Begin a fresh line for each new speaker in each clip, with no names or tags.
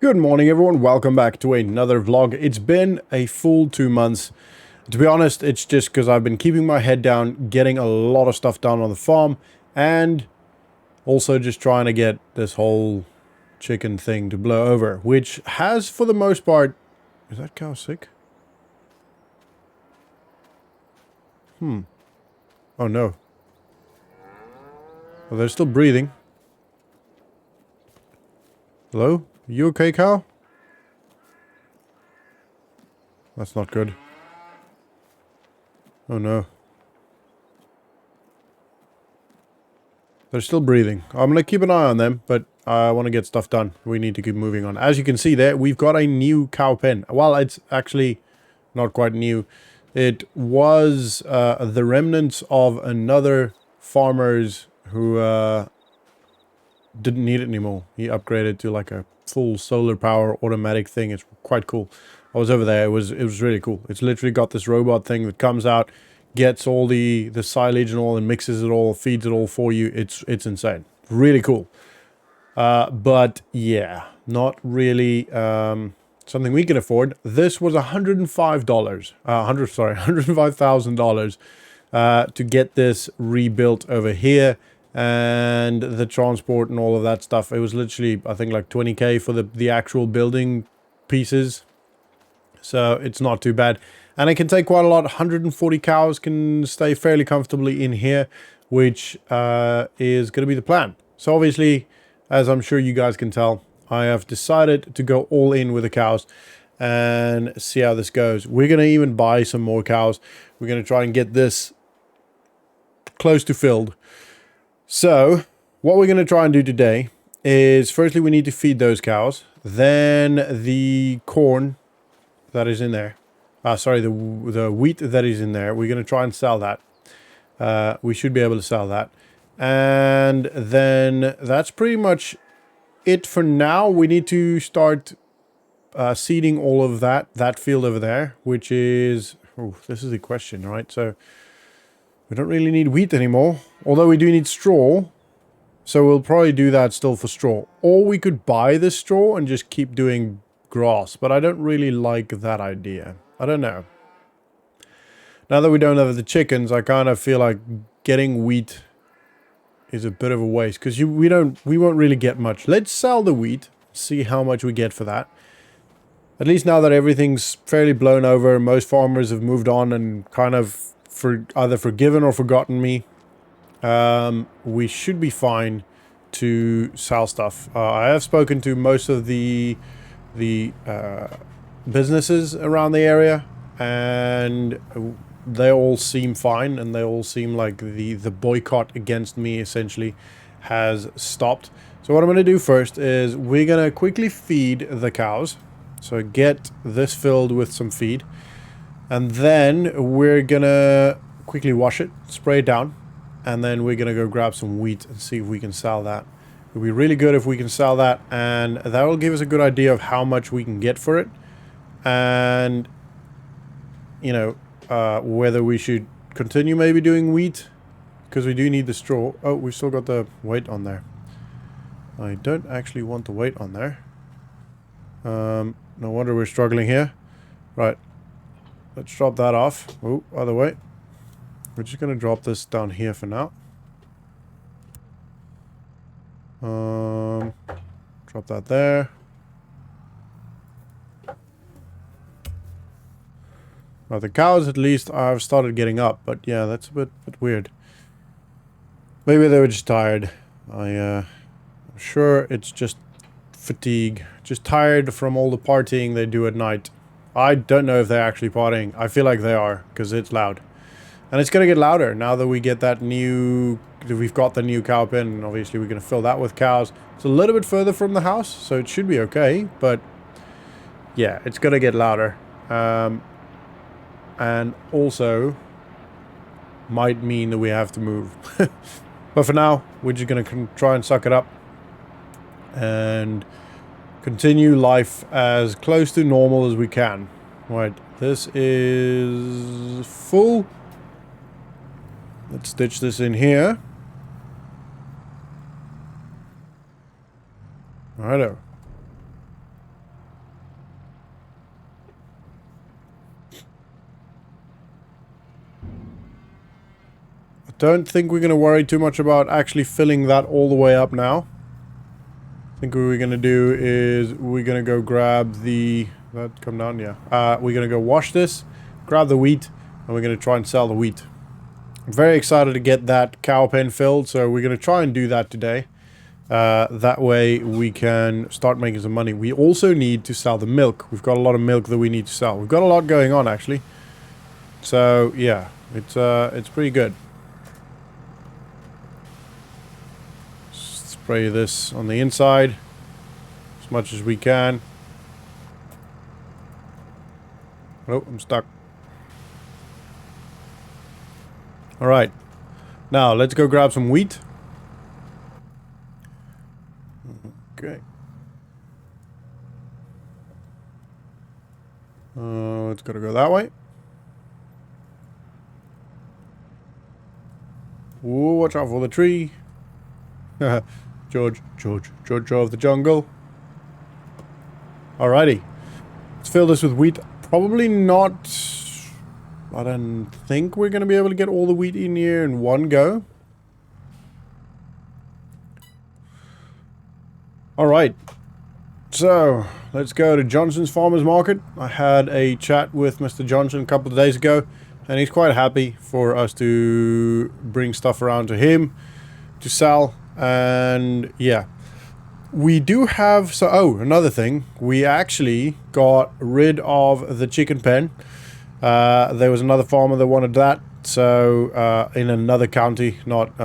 Good morning, everyone. Welcome back to another vlog. It's been a full 2 months. To be honest, it's just because I've been keeping my head down, getting a lot of stuff done on the farm, and also just trying to get this whole chicken thing to blow over, which has, for the most part... Is that cow sick? Oh, no. Well, they're still breathing. Hello? You okay, cow? That's not good. Oh, no. They're still breathing. I'm going to keep an eye on them, but I want to get stuff done. We need to keep moving on. As you can see there, we've got a new cow pen. Well, it's actually not quite new. It was the remnants of another farmer's who didn't need it anymore. He upgraded to like a full solar power automatic thing. It's quite cool. I was over there. It was really cool. It's literally got this robot thing that comes out, gets all the silage and all, and mixes it all, feeds it all for you. It's insane. Really cool. But yeah, not really something we can afford. This was $105. $105,000 to get this rebuilt over here, and the transport and all of that stuff. It was literally, I think, like 20k for the actual building pieces. So it's not too bad. And it can take quite a lot. 140 cows can stay fairly comfortably in here, which is going to be the plan. So obviously, as I'm sure you guys can tell, I have decided to go all in with the cows and see how this goes. We're going to even buy some more cows. We're going to try and get this close to filled. So what we're going to try and do today is, firstly, we need to feed those cows. Then the corn that is in there. Sorry, the wheat that is in there. We're going to try and sell that. We should be able to sell that. And then that's pretty much it for now. We need to start seeding all of that field over there, which is... Oh, this is the question, right? So we don't really need wheat anymore, although we do need straw. So we'll probably do that still for straw. Or we could buy the straw and just keep doing grass, but I don't really like that idea. I don't know. Now that we don't have the chickens, I kind of feel like getting wheat is a bit of a waste, because we won't really get much. Let's sell the wheat, see how much we get for that. At least now that everything's fairly blown over, most farmers have moved on and kind of either forgiven or forgotten me. We should be fine to sell stuff. I have spoken to most of the businesses around the area, and they all seem fine, and they all seem like the boycott against me essentially has stopped. So what I'm going to do first is we're going to quickly feed the cows. So get this filled with some feed, and then we're going to quickly wash it, spray it down, and then we're going to go grab some wheat and see if we can sell that. It would be really good if we can sell that, and that will give us a good idea of how much we can get for it. And, you know, whether we should continue maybe doing wheat, because we do need the straw. Oh, we've still got the weight on there. I don't actually want the weight on there. No wonder we're struggling here. Right. Let's drop that off. Oh, other way. We're just going to drop this down here for now. Drop that there. Now the cows, at least, I've started getting up, but yeah, that's a bit weird. Maybe they were just tired. I'm sure it's just fatigue. Just tired from all the partying they do at night. I don't know if they're actually partying. I feel like they are, because it's loud. And it's going to get louder now that we get that new... We've got the new cow pen, and obviously we're going to fill that with cows. It's a little bit further from the house, so it should be okay, but... Yeah, it's going to get louder. And also... might mean that we have to move. But for now, we're just going to try and suck it up. And... continue life as close to normal as we can. Right, this is full. Let's stitch this in here. Righto. don't think we're going to worry too much about actually filling that all the way up now. I think what we're going to do is we're going to go grab the... That come down? Yeah. We're going to go wash this, grab the wheat, and we're going to try and sell the wheat. I'm very excited to get that cow pen filled, so we're going to try and do that today. That way we can start making some money. We also need to sell the milk. We've got a lot of milk that we need to sell. We've got a lot going on, actually. So, yeah. It's pretty good. Spray this on the inside as much as we can. Oh, I'm stuck. Alright. Now, let's go grab some wheat. Okay. It's gotta go that way. Ooh, watch out for the tree. George of the jungle. Alrighty. Let's fill this with wheat. Probably not... I don't think we're going to be able to get all the wheat in here in one go. Alright. So, let's go to Johnson's Farmers Market. I had a chat with Mr. Johnson a couple of days ago, and he's quite happy for us to bring stuff around to him to sell. And yeah, we do have... So, oh, another thing. We actually got rid of the chicken pen. There was another farmer that wanted that. So, in another county, not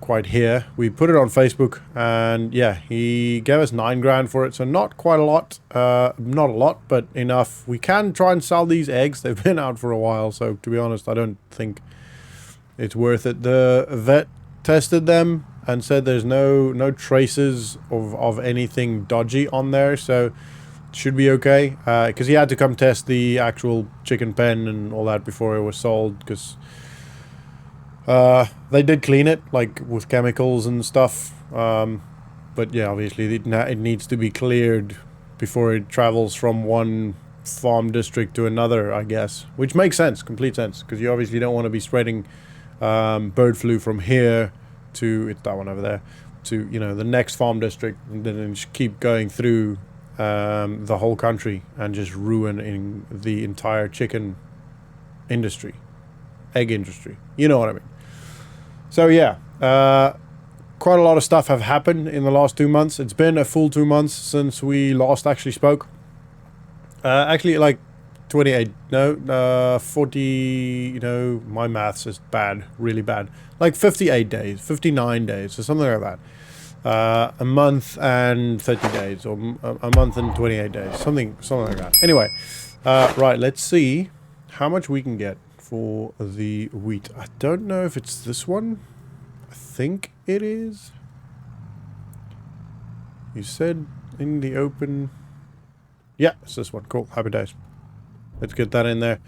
quite here. We put it on Facebook, and yeah, he gave us 9 grand for it. So not quite a lot. Not a lot, but enough. We can try and sell these eggs. They've been out for a while, so to be honest, I don't think it's worth it. The vet tested them and said there's no traces of anything dodgy on there, so should be okay. Because he had to come test the actual chicken pen and all that before it was sold, because they did clean it, like with chemicals and stuff. But yeah, obviously it needs to be cleared before it travels from one farm district to another, I guess. Which makes sense, complete sense, because you obviously don't want to be spreading bird flu from here to, it's that one over there, to, you know, the next farm district, and then just keep going through the whole country and just ruining the entire chicken industry, egg industry. You know what I mean? So yeah, quite a lot of stuff have happened in the last 2 months. It's been a full 2 months since we last actually spoke. Actually, like 28, no, 40, you know, my maths is bad, really bad. Like 58 days, 59 days, or something like that. A month and 30 days, or a month and 28 days, something like that. Anyway, right, let's see how much we can get for the wheat. I don't know if it's this one. I think it is. You said in the open. Yeah, it's this one. Cool. Happy days. Let's get that in there.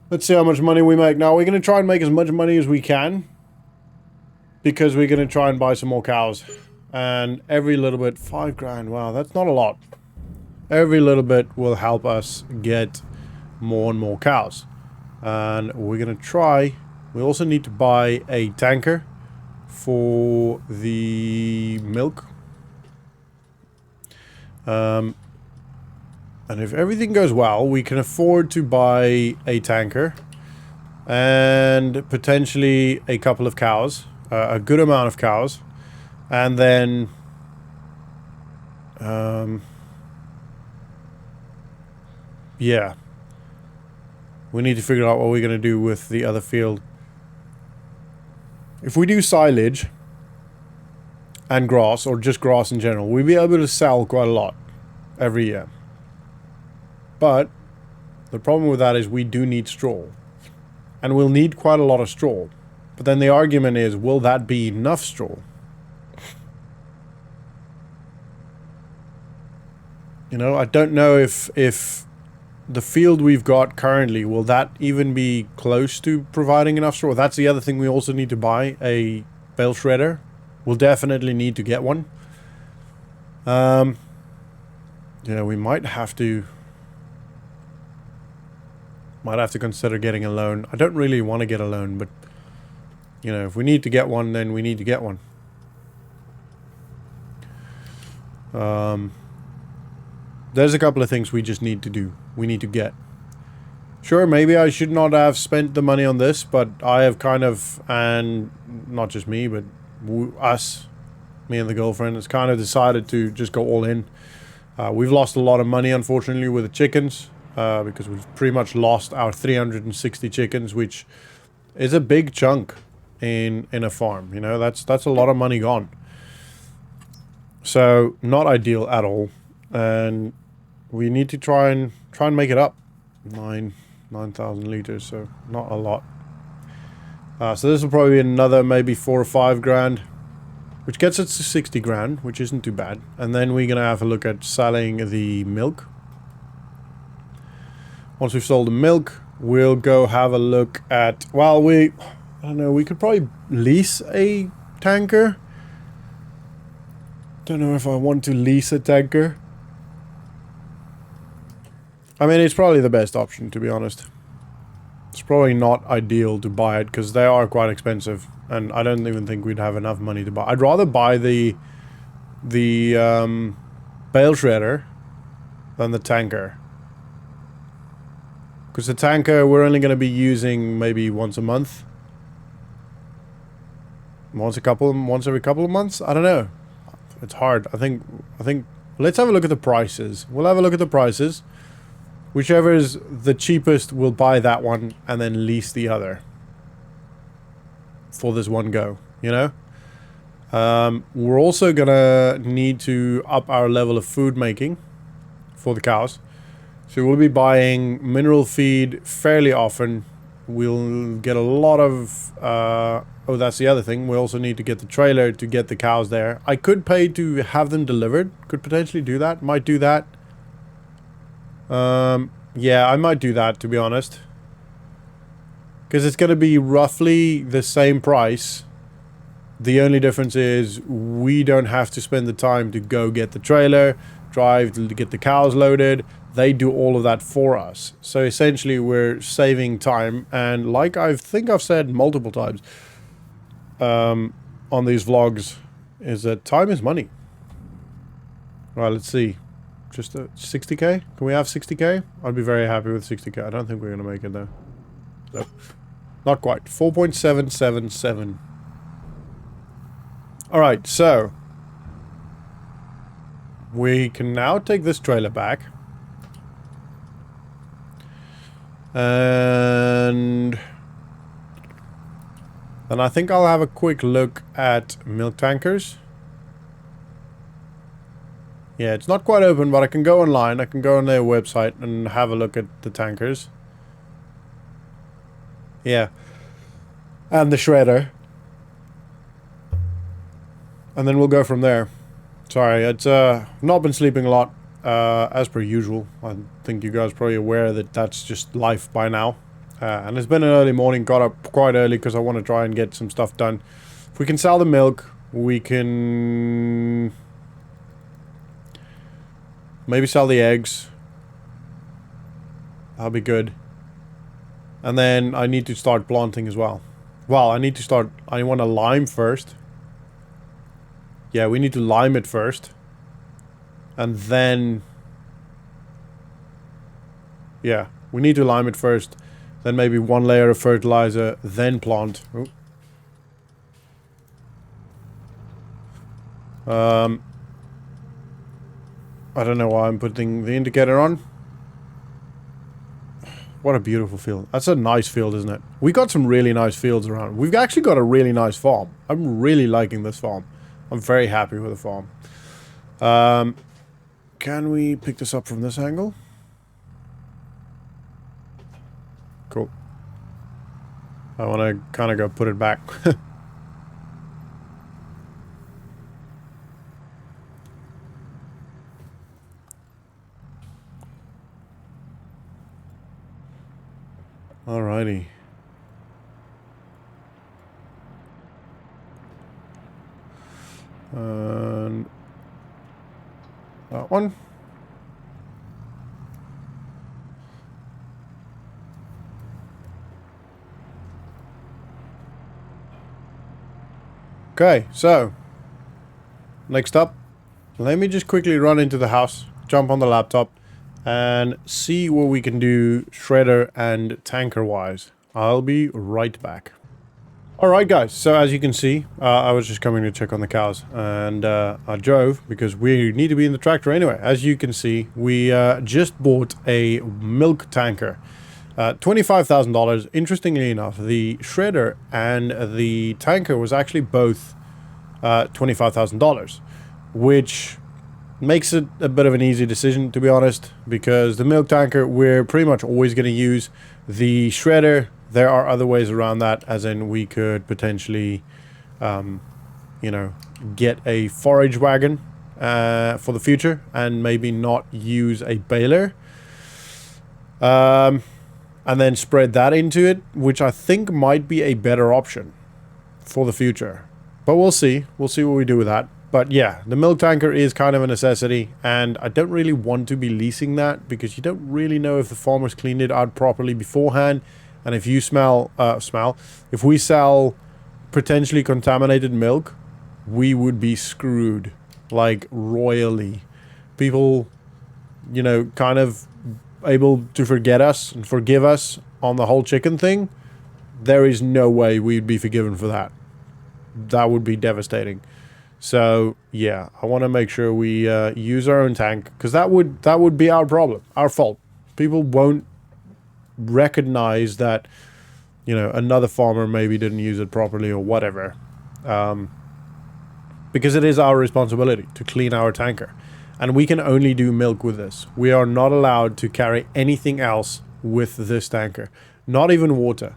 Let's see how much money we make. Now, we're going to try and make as much money as we can, because we're going to try and buy some more cows. And every little bit, 5 grand. Wow, that's not a lot. Every little bit will help us get more and more cows. And we're going to try. We also need to buy a tanker for the milk. And if everything goes well, we can afford to buy a tanker and potentially a couple of cows, a good amount of cows, and then yeah, we need to figure out what we're going to do with the other field. If we do silage and grass, or just grass in general, we'll be able to sell quite a lot every year. But the problem with that is we do need straw. And we'll need quite a lot of straw. But then the argument is, will that be enough straw? You know, I don't know if the field we've got currently, will that even be close to providing enough straw? That's the other thing we also need to buy, a bale shredder. We'll definitely need to get one. Yeah, we might have to consider getting a loan. I don't really want to get a loan, but You know, if we need to get one, then we need to get one. There's a couple of things we just need to do. We need to get. Sure, maybe I should not have spent the money on this, but I have kind of, and not just me, but us, me and the girlfriend, has kind of decided to just go all in. We've lost a lot of money, unfortunately, with the chickens, because we've pretty much lost our 360 chickens, which is a big chunk in a farm. You know, that's a lot of money gone. So not ideal at all, and we need to try and make it up. 9,000 liters, so not a lot. So this will probably be another maybe 4 or 5 grand, which gets us to 60 grand, which isn't too bad. And then we're gonna have a look at selling the milk. Once we've sold the milk, we'll go have a look at, well, I don't know, we could probably lease a tanker. Don't know if I want to lease a tanker. I mean, it's probably the best option, to be honest. It's probably not ideal to buy it, because they are quite expensive. And I don't even think we'd have enough money to buy. I'd rather buy the bale shredder than the tanker. Because the tanker, we're only going to be using maybe once a month. Once every couple of months? I don't know. It's hard. I think, let's have a look at the prices. We'll have a look at the prices. Whichever is the cheapest, we'll buy that one and then lease the other. For this one go, you know? We're also gonna need to up our level of food making for the cows. So we'll be buying mineral feed fairly often. We'll get a lot of... oh, that's the other thing. We also need to get the trailer to get the cows there. I could pay to have them delivered. Could potentially do that. Might do that. Yeah, I might do that, to be honest. Because it's going to be roughly the same price. The only difference is we don't have to spend the time to go get the trailer, drive to get the cows loaded. They do all of that for us. So essentially we're saving time. And like I think I've said multiple times on these vlogs, is that time is money. Right, let's see. Just 60k? Can we have 60k? I'd be very happy with 60k. I don't think we're going to make it though. No. Not quite. 4.777. Alright, so we can now take this trailer back. And then I think I'll have a quick look at milk tankers. Yeah, it's not quite open, but I can go online. I can go on their website and have a look at the tankers. Yeah. And the shredder. And then we'll go from there. Sorry, it's not been sleeping a lot, as per usual. I think you guys are probably aware that that's just life by now. And it's been an early morning, got up quite early because I want to try and get some stuff done. If we can sell the milk, we can... maybe sell the eggs. That'll be good. And then I need to start planting as well. Well, I want to lime first. Yeah, we need to lime it first. And then... yeah, we need to lime it first. Then maybe one layer of fertilizer, then plant. Ooh. I don't know why I'm putting the indicator on. What a beautiful field. That's a nice field, isn't it? We got some really nice fields around. We've actually got a really nice farm. I'm really liking this farm. I'm very happy with the farm. Can we pick this up from this angle? Cool. I want to kind of go put it back. Alrighty. And that one. Okay, so next up, let me just quickly run into the house, jump on the laptop, and see what we can do shredder and tanker wise. I'll be right back. Alright guys, so as you can see, I was just coming to check on the cows, and I drove because we need to be in the tractor anyway. As you can see, we just bought a milk tanker. $25,000. Interestingly enough, the shredder and the tanker was actually both $25,000, which makes it a bit of an easy decision, to be honest, because the milk tanker we're pretty much always going to use. The shredder, there are other ways around that, as in we could potentially, you know, get a forage wagon for the future and maybe not use a baler. And then spread that into it, which I think might be a better option for the future. But we'll see. We'll see what we do with that. But yeah, the milk tanker is kind of a necessity, and I don't really want to be leasing that because you don't really know if the farmers cleaned it out properly beforehand. And if you if we sell potentially contaminated milk, we would be screwed, like royally. People, you know, kind of able to forget us and forgive us on the whole chicken thing. There is no way we'd be forgiven for that. That would be devastating. So yeah, I want to make sure we use our own tank, because that would be our problem, our fault. People won't recognize that, you know, another farmer maybe didn't use it properly or whatever, because it is our responsibility to clean our tanker, and we can only do milk with this. We are not allowed to carry anything else with this tanker, not even water.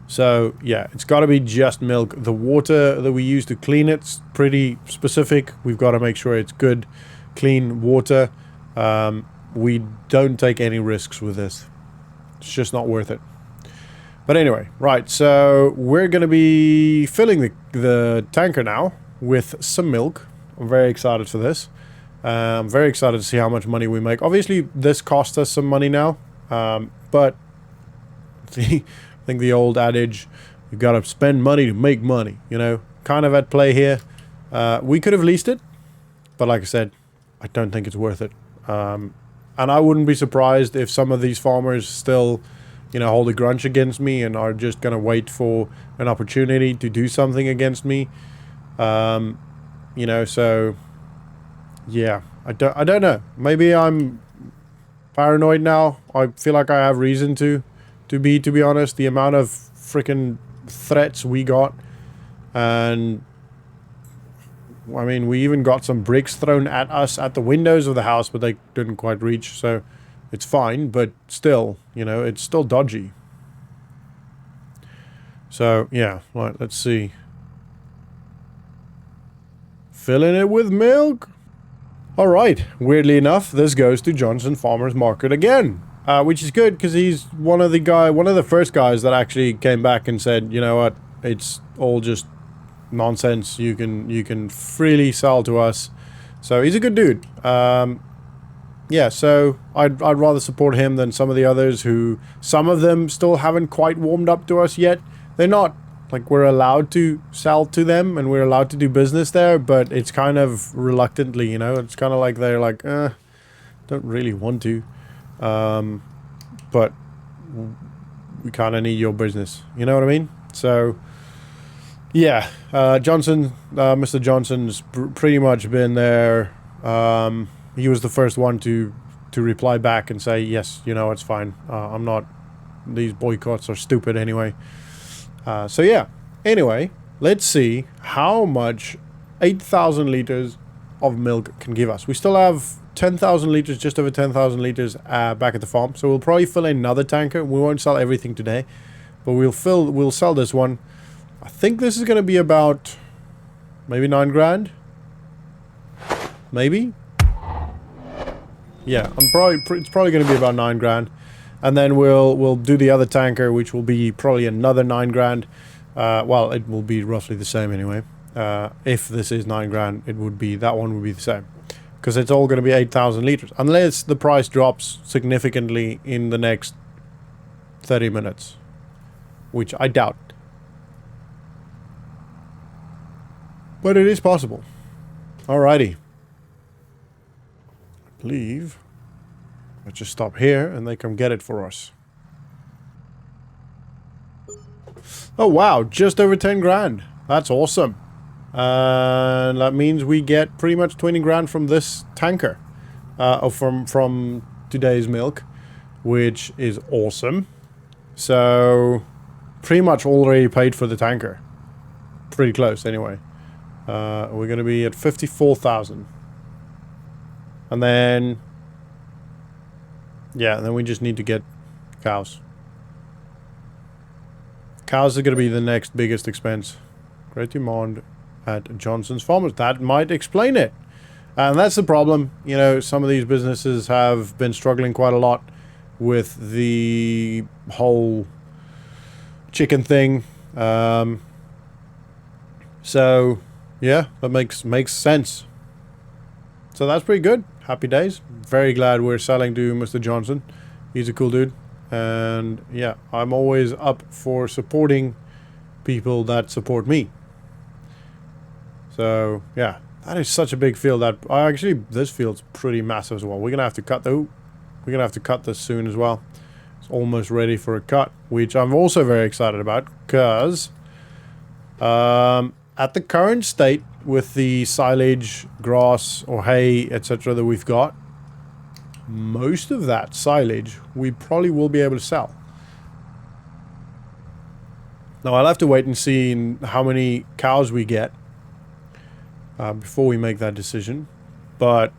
So yeah, it's got to be just milk. The water that we use to clean it's pretty specific. We've got to make sure it's good, clean water. We don't take any risks with this. It's just not worth it. But anyway, right, so we're going to be filling the tanker now with some milk. I'm very excited for this. I'm very excited to see how much money we make. Obviously, this cost us some money now, but I think the old adage, you've got to spend money to make money, you know, kind of at play here. We could have leased it, but like I said, I don't think it's worth it. And I wouldn't be surprised if some of these farmers still, you know, hold a grudge against me and are just going to wait for an opportunity to do something against me. You know, so yeah, I don't know. Maybe I'm paranoid now. I feel like I have reason to be honest. The amount of freaking threats we got, and I mean, we even got some bricks thrown at us at the windows of the house, but they didn't quite reach, so it's fine, but still, you know, it's still dodgy. So yeah, right, let's see. Filling it with milk. All right, weirdly enough, this goes to Johnson Farmers Market again. Which is good, because he's one of the first guys that actually came back and said, you know what, it's all just nonsense. You can freely sell to us. So he's a good dude. Yeah, so I'd rather support him than some of the others who, some of them still haven't quite warmed up to us yet. They're not, like, we're allowed to sell to them and we're allowed to do business there, but it's kind of reluctantly, you know. It's kind of like they're like, don't really want to. But we kind of need your business, you know what I mean? So yeah, Mr. Johnson's pretty much been there. He was the first one to reply back and say, yes, you know, it's fine. I'm not, these boycotts are stupid anyway. So yeah, anyway, let's see how much 8,000 liters of milk can give us. We still have 10,000 liters, just over 10,000 liters back at the farm. So we'll probably fill another tanker. We won't sell everything today, but we'll sell this one. I think this is going to be about maybe 9 grand. Maybe. Yeah, it's probably going to be about 9 grand. And then we'll do the other tanker, which will be probably another 9 grand. Well, it will be roughly the same anyway. If this is 9 grand, that one would be the same. Because it's all going to be 8,000 liters. Unless the price drops significantly in the next 30 minutes. Which I doubt. But it is possible. Alrighty. I believe. Let's just stop here and they come get it for us. Oh wow, just over 10 grand. That's awesome. And that means we get pretty much 20 grand from this tanker. Or from today's milk, which is awesome. So, pretty much already paid for the tanker. Pretty close anyway. We're going to be at 54,000. And then... yeah, and then we just need to get cows. Cows are going to be the next biggest expense. Great demand at Johnson's Farmers. That might explain it. And that's the problem. You know, some of these businesses have been struggling quite a lot with the whole chicken thing. So, yeah, that makes sense. So that's pretty good. Happy days. Very glad we're selling to Mr. Johnson. He's a cool dude. And yeah, I'm always up for supporting people that support me. So yeah, that is such a big field. That actually, this field's pretty massive as well. We're gonna have to cut though. We're gonna have to cut this soon as well. It's almost ready for a cut, which I'm also very excited about because at the current state with the silage, grass or hay, etc. that we've got, most of that silage we probably will be able to sell. Now I'll have to wait and see how many cows we get before we make that decision. But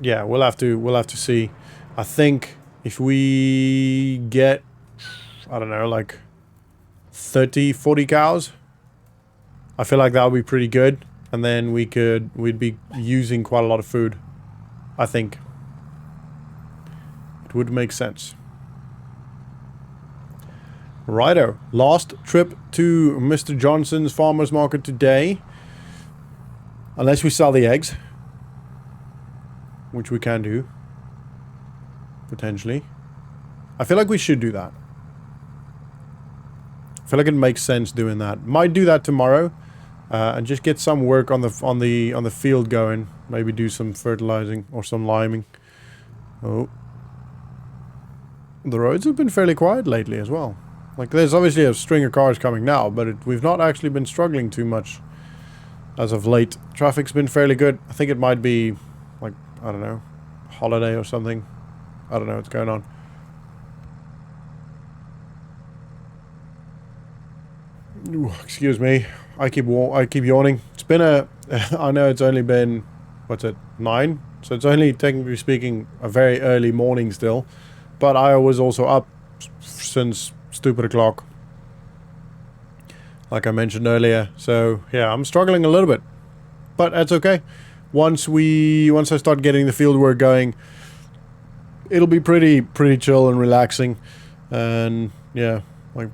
yeah, we'll have to see. I think if we get, I don't know, like 30, 40 cows, I feel like that would be pretty good. And then we'd be using quite a lot of food. I think it would make sense. Righto, last trip to Mr. Johnson's Farmers Market today. Unless we sell the eggs, which we can do, potentially. I feel like we should do that. I feel like it makes sense doing that. Might do that tomorrow. And just get some work on the field going. Maybe do some fertilizing or some liming. Oh, the roads have been fairly quiet lately as well. Like there's obviously a string of cars coming now, but we've not actually been struggling too much as of late. Traffic's been fairly good. I think it might be like, I don't know, holiday or something. I don't know what's going on. Ooh, excuse me. I keep yawning. It's been I know it's only been, what's it, 9? So it's only, technically speaking, a very early morning still. But I was also up since stupid o'clock, like I mentioned earlier. So yeah, I'm struggling a little bit, but that's okay. Once I start getting the field work going, it'll be pretty chill and relaxing. And yeah, like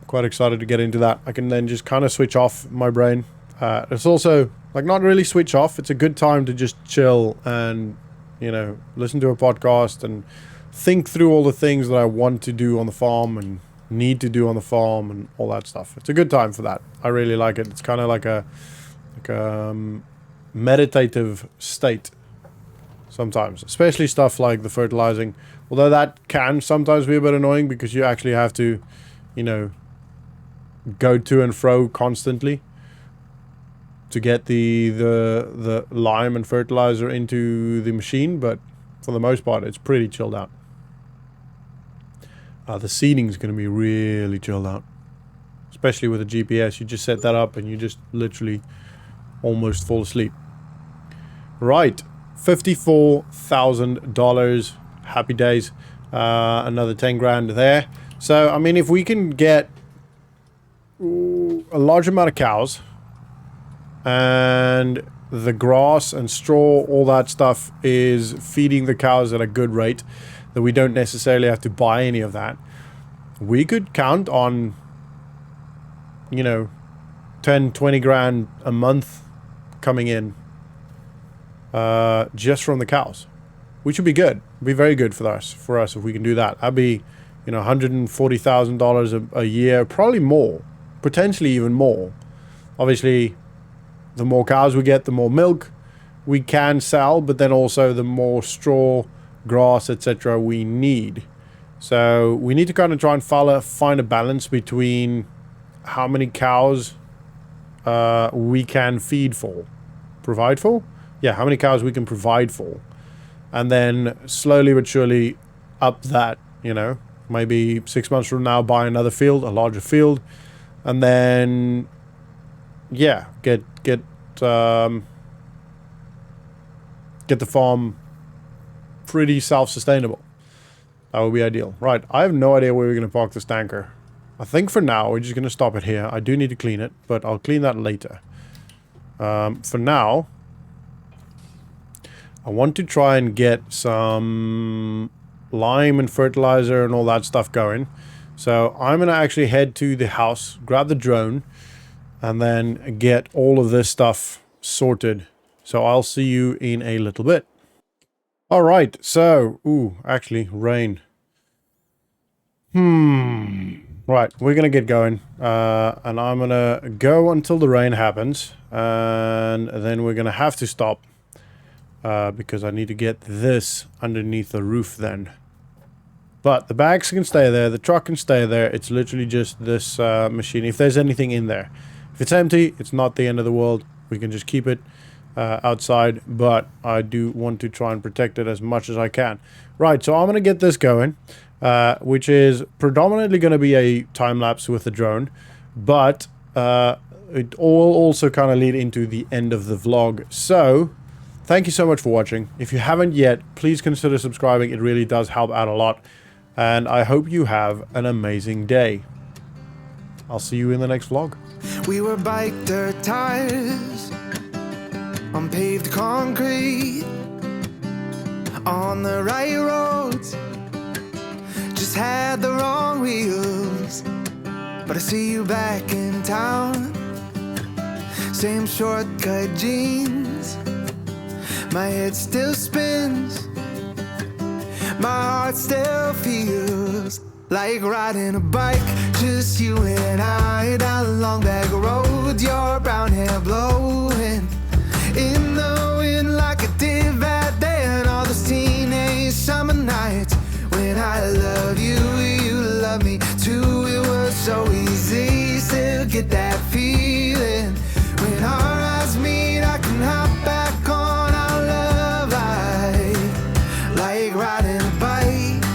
quite excited to get into that. I can then just kind of switch off my brain. It's also like not really switch off. It's a good time to just chill and, you know, listen to a podcast and think through all the things that I want to do on the farm and need to do on the farm and all that stuff. It's a good time for that. I really like it. It's kind of like a meditative state sometimes, especially stuff like the fertilizing. Although that can sometimes be a bit annoying because you actually have to, you know, go to and fro constantly to get the lime and fertilizer into the machine, but for the most part it's pretty chilled out. The seeding is going to be really chilled out, especially with a GPS. You just set that up and you just literally almost fall asleep. Right, $54,000. Happy days. Another 10 grand there. So I mean, if we can get a large amount of cows and the grass and straw, all that stuff is feeding the cows at a good rate, that we don't necessarily have to buy any of that, we could count on, you know, 10, 20 grand a month coming in just from the cows, which would be good. It'd be very good for us if we can do that. That'd be, you know, $140,000 a year, probably more, potentially even more. Obviously, the more cows we get, the more milk we can sell, but then also the more straw, grass, etc. we need. So we need to kind of try and find a balance between how many cows we can provide for. Yeah, how many cows we can provide for. And then slowly but surely up that, you know, maybe 6 months from now, buy another field, a larger field. And then, yeah, get the farm pretty self-sustainable. That would be ideal. Right, I have no idea where we're going to park this tanker. I think for now, we're just going to stop it here. I do need to clean it, but I'll clean that later. For now, I want to try and get some lime and fertilizer and all that stuff going. So I'm going to actually head to the house, grab the drone, and then get all of this stuff sorted. So I'll see you in a little bit. All right, so, actually, rain. Right, we're going to get going, and I'm going to go until the rain happens, and then we're going to have to stop, because I need to get this underneath the roof then. But the bags can stay there, the truck can stay there, it's literally just this machine, if there's anything in there. If it's empty, it's not the end of the world, we can just keep it outside, but I do want to try and protect it as much as I can. Right, so I'm going to get this going, which is predominantly going to be a time-lapse with the drone, but it all also kind of lead into the end of the vlog. So, thank you so much for watching. If you haven't yet, please consider subscribing. It really does help out a lot, and I hope you have an amazing day. I'll see you in the next vlog.
We were bike dirt tires on paved concrete, on the right roads, just had the wrong wheels. But I see you back in town, same shortcut jeans, my head still spins, my heart still feels like riding a bike, just you and I, down a long back road, your brown hair blowing in the wind like it did that day, and all those teenage summer nights when I love you, you love me too. It was so easy, still get that feeling.